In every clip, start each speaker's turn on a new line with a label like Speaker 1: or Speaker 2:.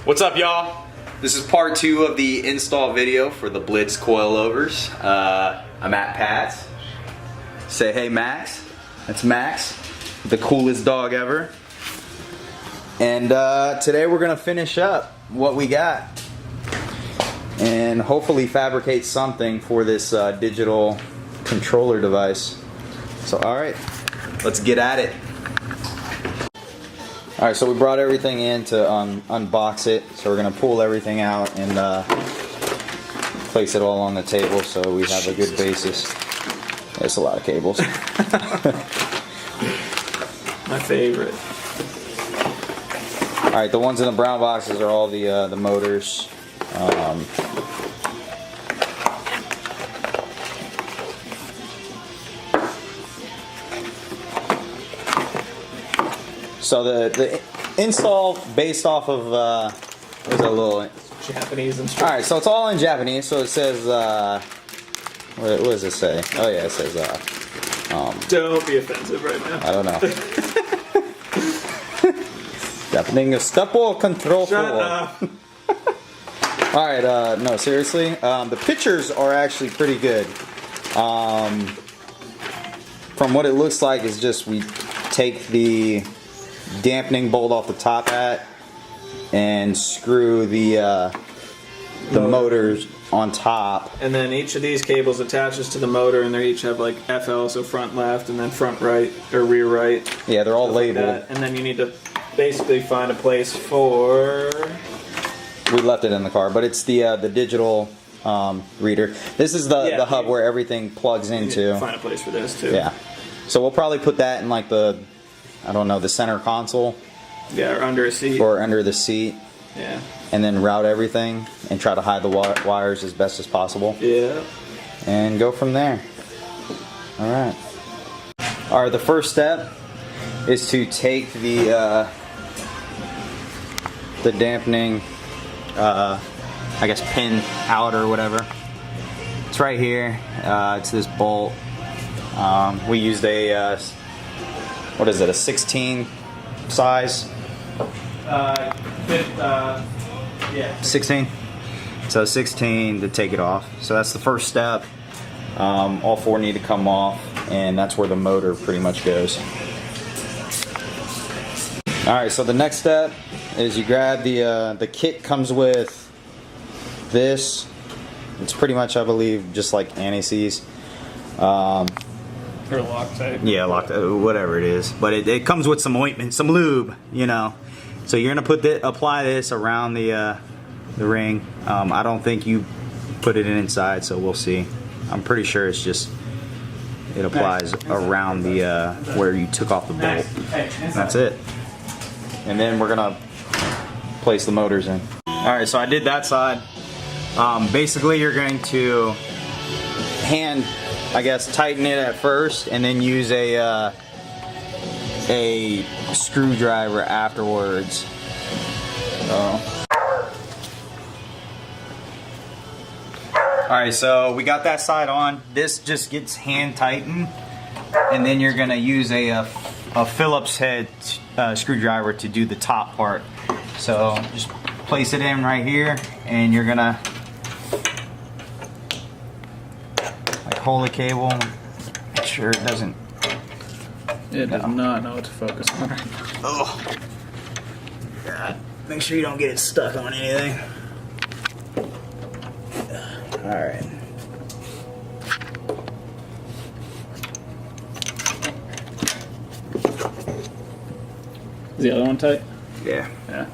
Speaker 1: What's up, y'all? This is part 2 of the install video for the Blitz coilovers. I'm at Pat's. Say hey, Max. That's Max, the coolest dog ever. And today we're gonna finish up what we got and hopefully fabricate something for this digital controller device. So alright, let's get at it. Alright, so we brought everything in to unbox it. So we're going to pull everything out and place it all on the table so we have a good basis. There's a lot of cables.
Speaker 2: My favorite.
Speaker 1: Alright, the ones in the brown boxes are all the motors. So the install based off of there's a little
Speaker 2: Japanese instructions.
Speaker 1: All right, so it's all in Japanese. So it says what does it say? Oh yeah, it says
Speaker 2: don't be offensive right now.
Speaker 1: I don't know. Japanese staple control.
Speaker 2: Shut up.
Speaker 1: All right, no, seriously. The pictures are actually pretty good. From what it looks like is just we take the dampening bolt off the top hat and screw the motors on top,
Speaker 2: and then each of these cables attaches to the motor, and they each have like FL, so front left, and then front right or rear right.
Speaker 1: Yeah, they're all labeled.
Speaker 2: Like, and then you need to basically find a place for.
Speaker 1: We left it in the car, but it's the digital reader. This is the hub where everything plugs into.
Speaker 2: Find a place for this too.
Speaker 1: Yeah, so we'll probably put that in like the, I don't know, the center console.
Speaker 2: Yeah, or under a seat.
Speaker 1: Or under the seat.
Speaker 2: Yeah.
Speaker 1: And then route everything and try to hide the wires as best as possible.
Speaker 2: Yeah.
Speaker 1: And go from there. Alright. Alright, the first step is to take the dampening, I guess, pin out or whatever. It's right here. It's this bolt. We used a, what is it, a 16 size?
Speaker 2: Yeah.
Speaker 1: 16? So 16 to take it off. So that's the first step. All 4 need to come off, and that's where the motor pretty much goes. Alright, so the next step is you grab the kit comes with this. It's pretty much, I believe, just like anti-seize.
Speaker 2: Or Loctite.
Speaker 1: Yeah, Loctite, whatever it is. But it comes with some ointment, some lube, you know. So you're gonna apply this around the ring. I don't think you put it inside, so we'll see. I'm pretty sure it's just it applies around the where you took off the bolt. And that's it. And then we're gonna place the motors in. All right, so I did that side. Basically, you're going to hand, I guess, tighten it at first, and then use a screwdriver afterwards. Alright, so we got that side on. This just gets hand tightened, and then you're gonna use a Phillips head screwdriver to do the top part. So just place it in right here, and you're gonna like hold the cable, make sure it doesn't.
Speaker 2: It does not know what to focus on right now.
Speaker 1: Oh, God. Make sure you don't get it stuck on anything. Alright.
Speaker 2: Is the other one tight?
Speaker 1: Yeah.
Speaker 2: Yeah.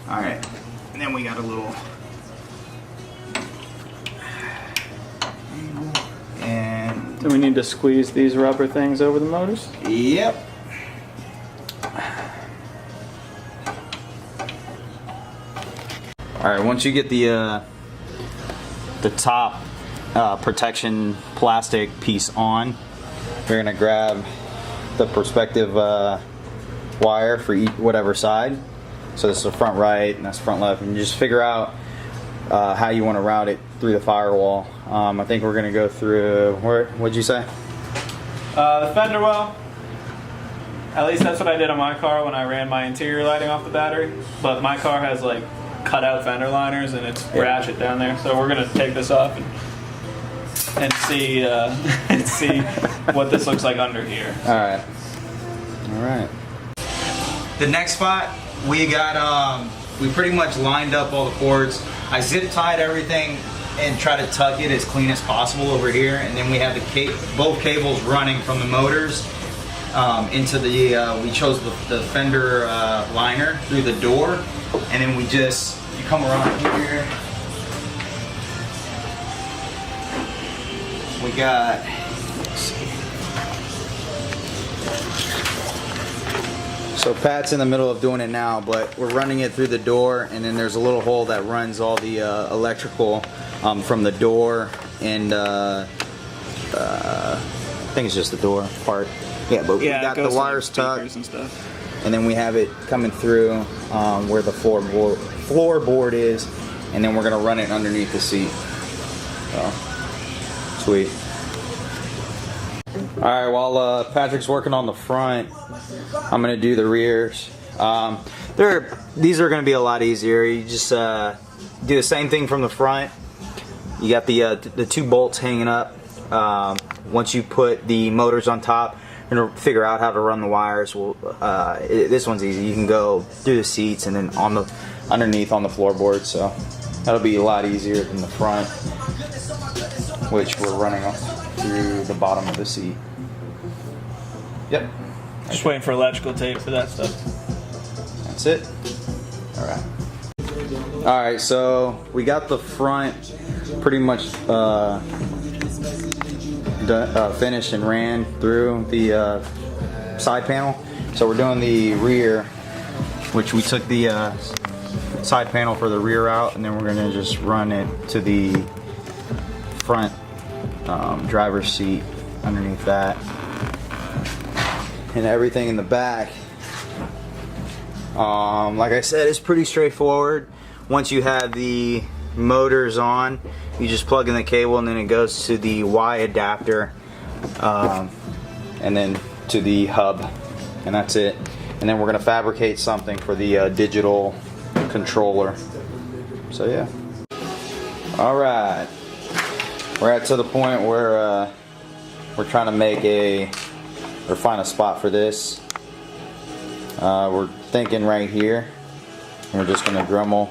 Speaker 1: Alright. And then we got a little. And
Speaker 2: Do we need to squeeze these rubber things over the motors?
Speaker 1: yep. All right, once you get the top protection plastic piece on, you're gonna grab the perspective wire for each, whatever side. So this is the front right and that's front left, and you just figure out how you want to route it through the firewall. I think we're gonna go through, what'd you say?
Speaker 2: The fender well, At least that's what I did on my car when I ran my interior lighting off the battery. But my car has like cut out fender liners and it's ratchet down there. So we're gonna take this off and see and see what this looks like under here.
Speaker 1: All right. All right. The next spot we got we pretty much lined up all the cords. I zip tied everything and try to tuck it as clean as possible over here, and then we have the both cables running from the motors into the we chose the fender liner through the door, and then we just you come around here. We got, let's see. So Pat's in the middle of doing it now, but we're running it through the door, and then there's a little hole that runs all the electrical from the door and I think it's just the door part. Yeah, but we got the wires tucked, and then we have it coming through where the floorboard is, and then we're gonna run it underneath the seat. So, sweet. All right, while Patrick's working on the front, I'm gonna do the rears. These are gonna be a lot easier. You just do the same thing from the front. You got the two bolts hanging up. Once you put the motors on top, you're gonna figure out how to run the wires. Well, this one's easy. You can go through the seats and then underneath on the floorboard. So that'll be a lot easier than the front, which we're running through the bottom of the seat. Yep.
Speaker 2: Just waiting for electrical tape for that stuff.
Speaker 1: That's it. All right. All right. So we got the front pretty much finished and ran through the side panel. So we're doing the rear, which we took the side panel for the rear out, and then we're gonna just run it to the front driver's seat underneath that. And everything in the back, like I said, it's pretty straightforward. Once you have the motors on, you just plug in the cable, and then it goes to the Y adapter, and then to the hub, and that's it. And then we're gonna fabricate something for the digital controller. So yeah. All right, we're to the point where we're trying to make or find a spot for this. We're thinking right here. We're just gonna Dremel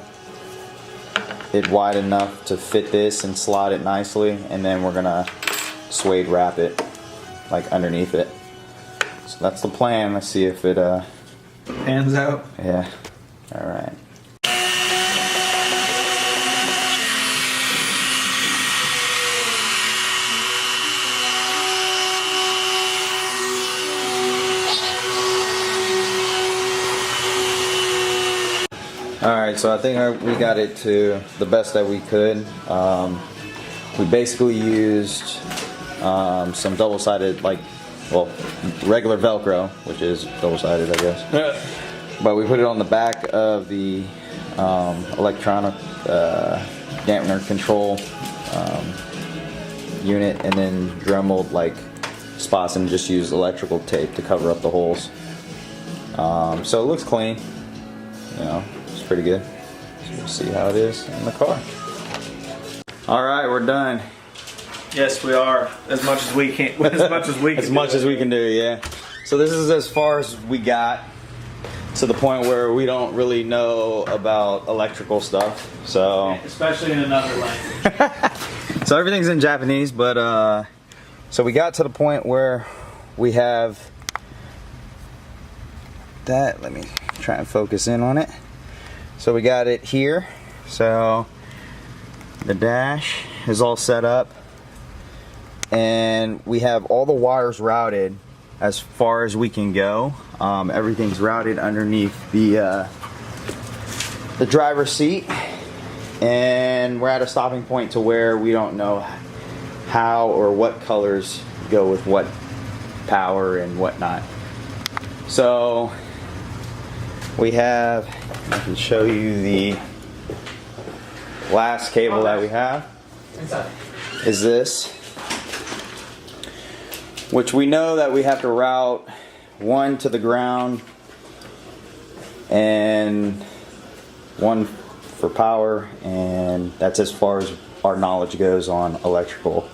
Speaker 1: it wide enough to fit this and slot it nicely, and then we're gonna suede wrap it like underneath it. So that's the plan. Let's see if it
Speaker 2: pans out.
Speaker 1: Yeah. All right. Alright, so I think we got it to the best that we could. We basically used some double-sided, regular Velcro, which is double-sided, I guess. But we put it on the back of the electronic dampener control unit, and then Dremeled spots and just used electrical tape to cover up the holes. So it looks clean, you know. Pretty good. So we'll see how it is in the car. All right, we're done.
Speaker 2: Yes, we are. As much as we can. As much as we can.
Speaker 1: As much as we can do, yeah. So this is as far as we got, to the point where we don't really know about electrical stuff. So
Speaker 2: especially in another language.
Speaker 1: So everything's in Japanese, but so we got to the point where we have that. Let me try and focus in on it. So we got it here. So the dash is all set up, and we have all the wires routed as far as we can go. Everything's routed underneath the driver's seat, and we're at a stopping point to where we don't know how or what colors go with what power and whatnot. So we have, I can show you the last cable that we have is this, which we know that we have to route one to the ground and one for power, and that's as far as our knowledge goes on electrical.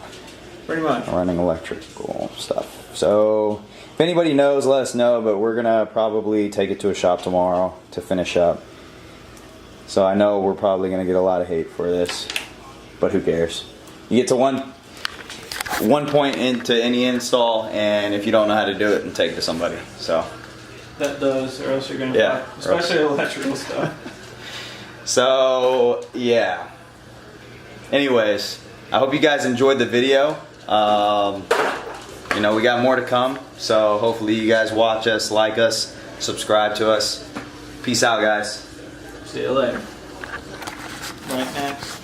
Speaker 2: Pretty much.
Speaker 1: Running electrical stuff. So if anybody knows, let us know, but we're gonna probably take it to a shop tomorrow to finish up. So I know we're probably gonna get a lot of hate for this, but who cares? You get to one point into any install, and if you don't know how to do it, then take it to somebody. So
Speaker 2: That does, or else you're gonna
Speaker 1: Yeah,
Speaker 2: fuck, especially electrical stuff.
Speaker 1: So yeah. Anyways, I hope you guys enjoyed the video. You know, we got more to come, so hopefully you guys watch us, like us, subscribe to us. Peace out, guys.
Speaker 2: See you later. Right next.